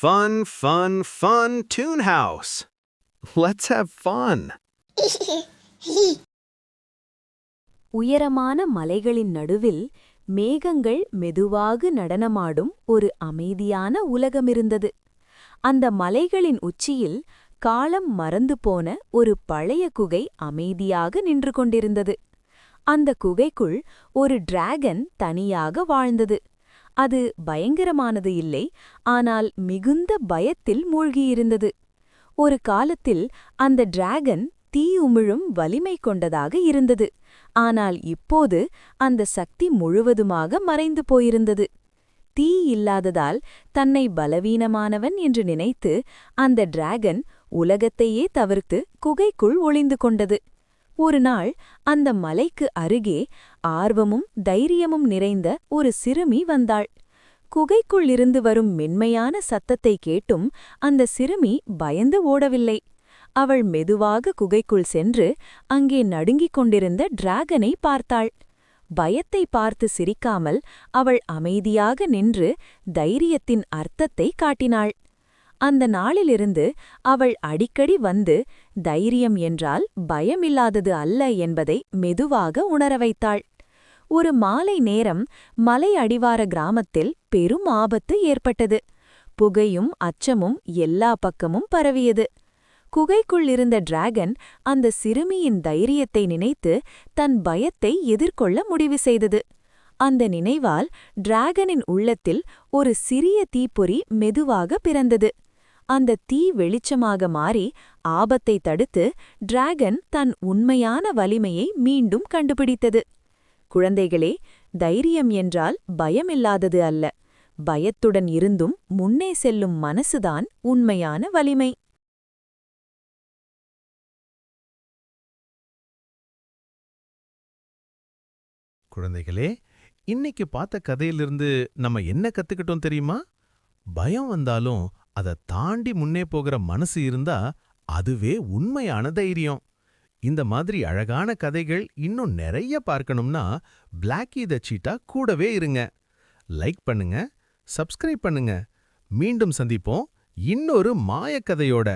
Fun, fun, fun Toon House. Let's have fun. உயரமான மலைகளின் நடுவில் மேகங்கள் மெதுவாக நடனமாடும் ஒரு அமைதியான உலகமிருந்தது. அந்த மலைகளின் உச்சியில் காலம் மறந்து போன ஒரு பழைய குகை அமைதியாக நின்று கொண்டிருந்தது. அந்த குகைக்குள் ஒரு டிராகன் தனியாக வாழ்ந்தது. அது பயங்கரமானது இல்லை, ஆனால் மிகுந்த பயத்தில் மூழ்கியிருந்தது. ஒரு காலத்தில் அந்த டிராகன் தீ உமிழும் வலிமை கொண்டதாக இருந்தது. ஆனால் இப்போது அந்த சக்தி முழுவதுமாக மறைந்து போயிருந்தது. தீ இல்லாததால் தன்னை பலவீனமானவன் என்று நினைத்து அந்த டிராகன் உலகத்தையே தவிர்த்து குகைக்குள் ஒளிந்து கொண்டது. ஒரு நாள் அந்த மலைக்கு அருகே ஆர்வமும் தைரியமும் நிறைந்த ஒரு சிறுமி வந்தாள். குகைக்குள் இருந்து வரும் மென்மையான சத்தத்தை கேட்டும் அந்த சிறுமி பயந்து ஓடவில்லை. அவள் மெதுவாக குகைக்குள் சென்று அங்கே நடுங்கிக் கொண்டிருந்த டிராகனை பார்த்தாள். பயத்தை பார்த்து சிரிக்காமல் அவள் அமைதியாக நின்று தைரியத்தின் அர்த்தத்தை காட்டினாள். அந்த நாளிலிருந்து அவள் அடிக்கடி வந்து தைரியம் என்றால் பயமில்லாதது அல்ல என்பதை மெதுவாக உணர வைத்தாள். ஒரு மாலை நேரம் மலை அடிவார கிராமத்தில் பெரும் ஆபத்து ஏற்பட்டது. புகையும் அச்சமும் எல்லா பக்கமும் பரவியது. குகைக்குள் இருந்த டிராகன் அந்த சிறுமியின் தைரியத்தை நினைத்து தன் பயத்தை எதிர்கொள்ள முடிவு செய்தது. அந்த நினைவால் டிராகனின் உள்ளத்தில் ஒரு சிறிய தீப்பொறி மெதுவாக பிறந்தது. அந்த தீ வெளிச்சமாக மாறி ஆபத்தை தடுத்து டிராகன் தன் உண்மையான வலிமையை மீண்டும் கண்டுபிடித்தது. குழந்தைகளே, தைரியம் என்றால் பயமில்லாதது அல்ல. பயத்துடன் இருந்தும் முன்னே செல்லும் மனசுதான் உண்மையான வலிமை. குழந்தைகளே, இன்னைக்கு பார்த்த கதையிலிருந்து நம்ம என்ன கத்துக்கிட்டோம் தெரியுமா? பயம் வந்தாலும் அதை தாண்டி முன்னே போகிற மனசு இருந்தா அதுவே உண்மையான தைரியம். இந்த மாதிரி அழகான கதைகள் இன்னும் நிறைய பார்க்கணும்னா பிளாக்கி த சீட்டா கூடவே இருங்க. லைக் பண்ணுங்க, சப்ஸ்கிரைப் பண்ணுங்க. மீண்டும் சந்திப்போம் இன்னொரு மாயக்கதையோட.